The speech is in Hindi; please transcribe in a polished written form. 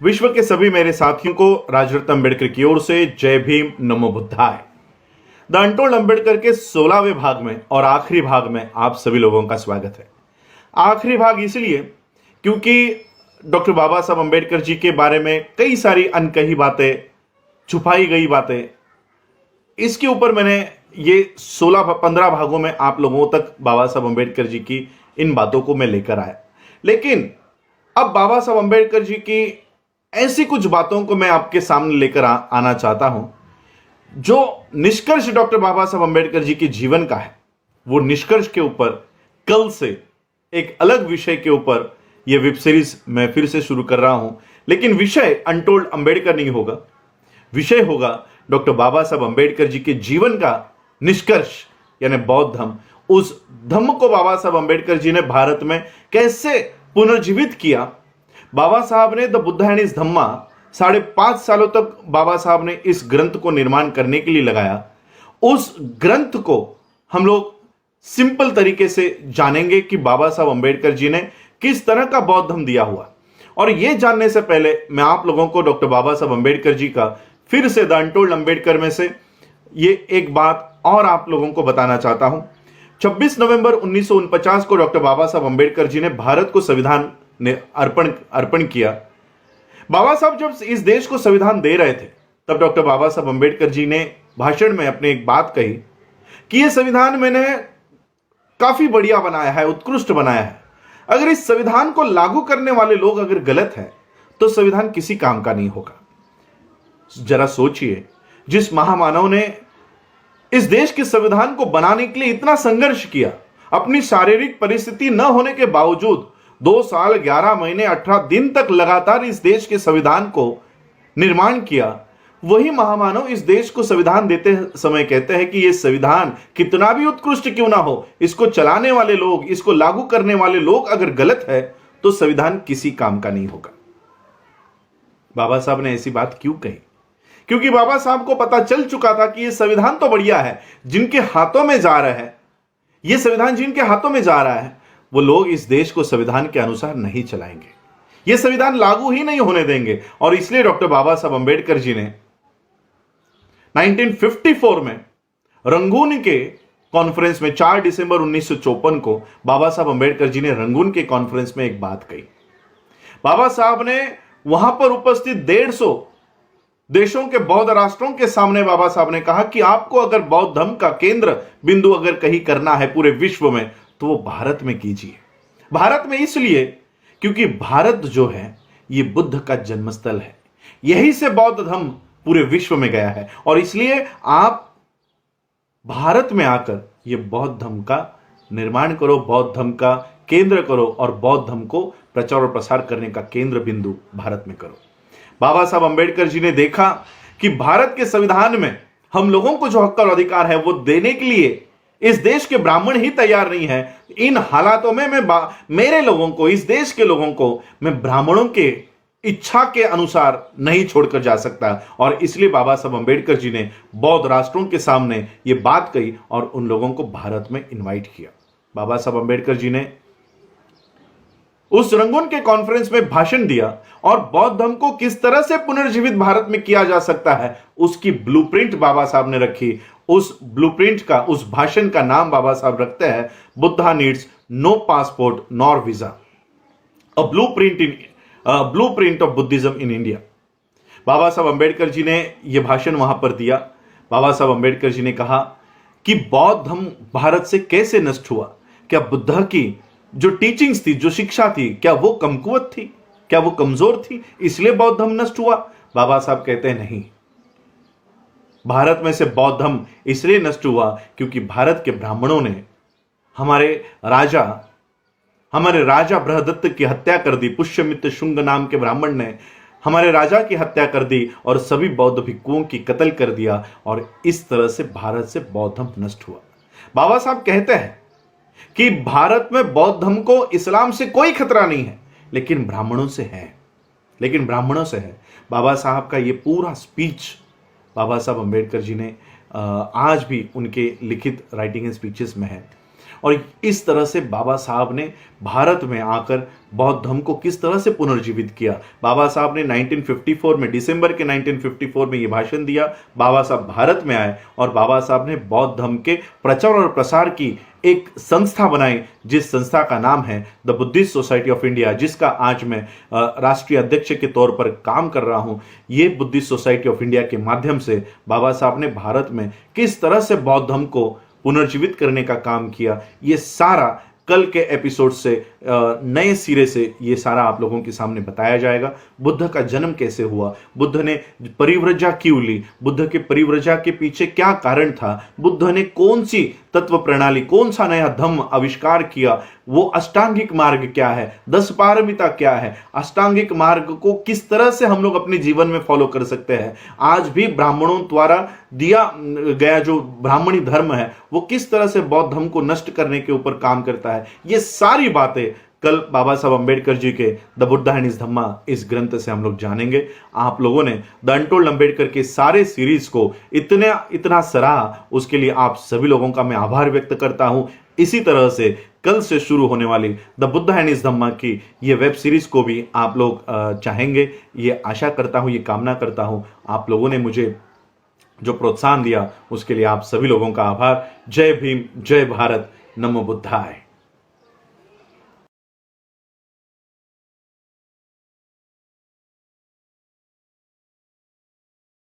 विश्व के सभी मेरे साथियों को राजरत्न अम्बेडकर की ओर से जय भीम, नमो बुद्धाय। द अनटोल्ड अम्बेडकर के 16वें भाग में और आखिरी भाग में आप सभी लोगों का स्वागत है। आखिरी भाग इसलिए क्योंकि डॉक्टर बाबा साहब अम्बेडकर जी के बारे में कई सारी अनकही बातें, छुपाई गई बातें, इसके ऊपर मैंने ये 15 भागों में आप लोगों तक बाबा साहब अम्बेडकर जी की इन बातों को मैं लेकर आया। लेकिन अब बाबा साहब अम्बेडकर जी की ऐसी कुछ बातों को मैं आपके सामने लेकर आना चाहता हूं जो निष्कर्ष डॉक्टर बाबा साहब अम्बेडकर जी के जीवन का है। वो निष्कर्ष के ऊपर कल से एक अलग विषय के ऊपर ये वेब सीरीज मैं फिर से शुरू कर रहा हूं, लेकिन विषय अनटोल्ड अम्बेडकर नहीं होगा, विषय होगा डॉक्टर बाबा साहब अम्बेडकर जी के जीवन का निष्कर्ष, यानी बौद्ध धम्म। उस धम्म को बाबा साहब अम्बेडकर जी ने भारत में कैसे पुनर्जीवित किया। बाबा साहब ने द बुद्धा एंड हिज धम्मा 5.5 सालों तक बाबा साहब ने इस ग्रंथ को निर्माण करने के लिए लगाया। उस ग्रंथ को हम लोग सिंपल तरीके से जानेंगे कि बाबा साहब अम्बेडकर जी ने किस तरह का बौद्ध धम्म दिया हुआ। और यह जानने से पहले मैं आप लोगों को डॉक्टर बाबा साहब अम्बेडकर जी का फिर से द अनटोल्ड अम्बेडकर में से ये एक बात और आप लोगों को बताना चाहता हूं। 26 नवंबर 1949 को डॉक्टर बाबा साहब अम्बेडकर जी ने भारत को संविधान ने अर्पण किया। बाबा साहब जब इस देश को संविधान दे रहे थे तब डॉक्टर बाबा साहब अम्बेडकर जी ने भाषण में अपनी एक बात कही कि यह संविधान मैंने काफी बढ़िया बनाया है, उत्कृष्ट बनाया है। अगर इस संविधान को लागू करने वाले लोग अगर गलत है तो संविधान किसी काम का नहीं होगा। जरा सोचिए, जिस महामानव ने इस देश के संविधान को बनाने के लिए इतना संघर्ष किया, अपनी शारीरिक परिस्थिति न होने के बावजूद 2 साल 11 महीने 18 दिन तक लगातार इस देश के संविधान को निर्माण किया, वही महामानव इस देश को संविधान देते समय कहते हैं कि यह संविधान कितना भी उत्कृष्ट क्यों ना हो, इसको चलाने वाले लोग, इसको लागू करने वाले लोग अगर गलत है तो संविधान किसी काम का नहीं होगा। बाबा साहब ने ऐसी बात क्यों कही? क्योंकि बाबा साहब को पता चल चुका था कि यह संविधान तो बढ़िया है, जिनके हाथों में जा रहा है, यह संविधान जिनके हाथों में जा रहा है, वो लोग इस देश को संविधान के अनुसार नहीं चलाएंगे, यह संविधान लागू ही नहीं होने देंगे। और इसलिए डॉक्टर बाबा साहब अम्बेडकर जी ने 1954 में रंगून के कॉन्फ्रेंस में 4 दिसंबर 1954 को बाबा साहब अम्बेडकर जी ने रंगून के कॉन्फ्रेंस में एक बात कही। बाबा साहब ने वहां पर उपस्थित 150 देशों के बौद्ध राष्ट्रों के सामने बाबा साहब ने कहा कि आपको अगर बौद्ध धर्म का केंद्र बिंदु अगर कहीं करना है पूरे विश्व में तो वो भारत में कीजिए। भारत में इसलिए क्योंकि भारत जो है ये बुद्ध का जन्मस्थल है, यही से बौद्ध धर्म पूरे विश्व में गया है। और इसलिए आप भारत में आकर ये बौद्ध धर्म का निर्माण करो, बौद्ध धर्म का केंद्र करो और बौद्ध धर्म को प्रचार और प्रसार करने का केंद्र बिंदु भारत में करो। बाबा साहब अम्बेडकर जी ने देखा कि भारत के संविधान में हम लोगों को जो हक और अधिकार है वो देने के लिए इस देश के ब्राह्मण ही तैयार नहीं है। इन हालातों में मेरे लोगों को, इस देश के लोगों को मैं ब्राह्मणों के इच्छा के अनुसार नहीं छोड़कर जा सकता। और इसलिए बाबा साहब अम्बेडकर जी ने बौद्ध राष्ट्रों के सामने यह बात कही और उन लोगों को भारत में इनवाइट किया। बाबा साहब अम्बेडकर जी ने उस रंगून के कॉन्फ्रेंस में भाषण दिया और बौद्ध धर्म को किस तरह से पुनर्जीवित भारत में किया जा सकता है उसकी ब्लूप्रिंट बाबा साहब ने रखी। उस ब्लूप्रिंट का, उस भाषण का नाम बाबा साहब रखते हैं Buddha needs no passport nor visa, a blueprint of Buddhism in India. Baba Saheb Ambedkar जी ने यह भाषण वहां पर दिया। बाबा साहब अम्बेडकर जी ने कहा कि बौद्ध धर्म भारत से कैसे नष्ट हुआ, क्या बुद्धा की जो टीचिंग्स थी, जो शिक्षा थी, क्या वो कमकुवत थी, क्या वो कमजोर थी, इसलिए बौद्ध धर्म नष्ट हुआ? बाबा साहब कहते हैं नहीं, भारत में से बौद्ध धर्म इसलिए नष्ट हुआ क्योंकि भारत के ब्राह्मणों ने हमारे राजा बृहदत्त की हत्या कर दी। पुष्यमित्र शुंग नाम के ब्राह्मण ने हमारे राजा की हत्या कर दी और सभी बौद्ध भिक्षुओं की कत्ल कर दिया और इस तरह से भारत से बौद्ध धर्म नष्ट हुआ। बाबा साहब कहते हैं कि भारत में बौद्ध धर्म को इस्लाम से कोई खतरा नहीं है, लेकिन ब्राह्मणों से है, बाबा साहब का ये पूरा स्पीच बाबा साहब अम्बेडकर जी ने आज भी उनके लिखित राइटिंग एंड स्पीचेस में है। और इस तरह से बाबा साहब ने भारत में आकर बौद्ध धर्म को किस तरह से पुनर्जीवित किया। बाबा साहब ने 1954 में, दिसंबर के 1954 में यह भाषण दिया। बाबा साहब भारत में आए और बाबा साहब ने बौद्ध धर्म के प्रचार और प्रसार की एक संस्था बनाई, जिस संस्था का नाम है the Buddhist society of India, जिसका आज मैं राष्ट्रीय अध्यक्ष के तौर पर काम कर रहा हूं। ये बुद्धिस्ट सोसाइटी ऑफ इंडिया के माध्यम से बाबा साहब ने भारत में किस तरह से बौद्ध धर्म को पुनर्जीवित करने का काम किया, ये सारा कल के एपिसोड से नए सिरे से ये सारा आप लोगों के सामने बताया जाएगा। बुद्ध का जन्म कैसे हुआ, बुद्ध ने परिव्रजा क्यों ली, बुद्ध के परिव्रजा के पीछे क्या कारण था, बुद्ध ने कौन सी तत्व प्रणाली, कौन सा नया धम्म आविष्कार किया, वो अष्टांगिक मार्ग क्या है, 10 पारमिता क्या है, अष्टांगिक मार्ग को किस तरह से हम लोग अपने जीवन में फॉलो कर सकते हैं। आज भी ब्राह्मणों द्वारा दिया गया जो ब्राह्मणी धर्म है वो किस तरह से बौद्ध धर्म को नष्ट करने के ऊपर काम करता है, ये सारी बातें कल बाबा साहब अंबेडकर जी के द बुद्धा एंड हिज धम्मा इस ग्रंथ से हम लोग जानेंगे। आप लोगों ने द अनटोल्ड अंबेडकर के सारे सीरीज को इतना सराहा, उसके लिए आप सभी लोगों का मैं आभार व्यक्त करता हूं। इसी तरह से कल से शुरू होने वाली द बुद्धा एंड हिज धम्मा की ये वेब सीरीज को भी आप लोग चाहेंगे, ये आशा करता हूं, ये कामना करता हूं। आप लोगों ने मुझे जो प्रोत्साहन दिया उसके लिए आप सभी लोगों का आभार। जय भीम, जय भारत, नमो बुद्धाय।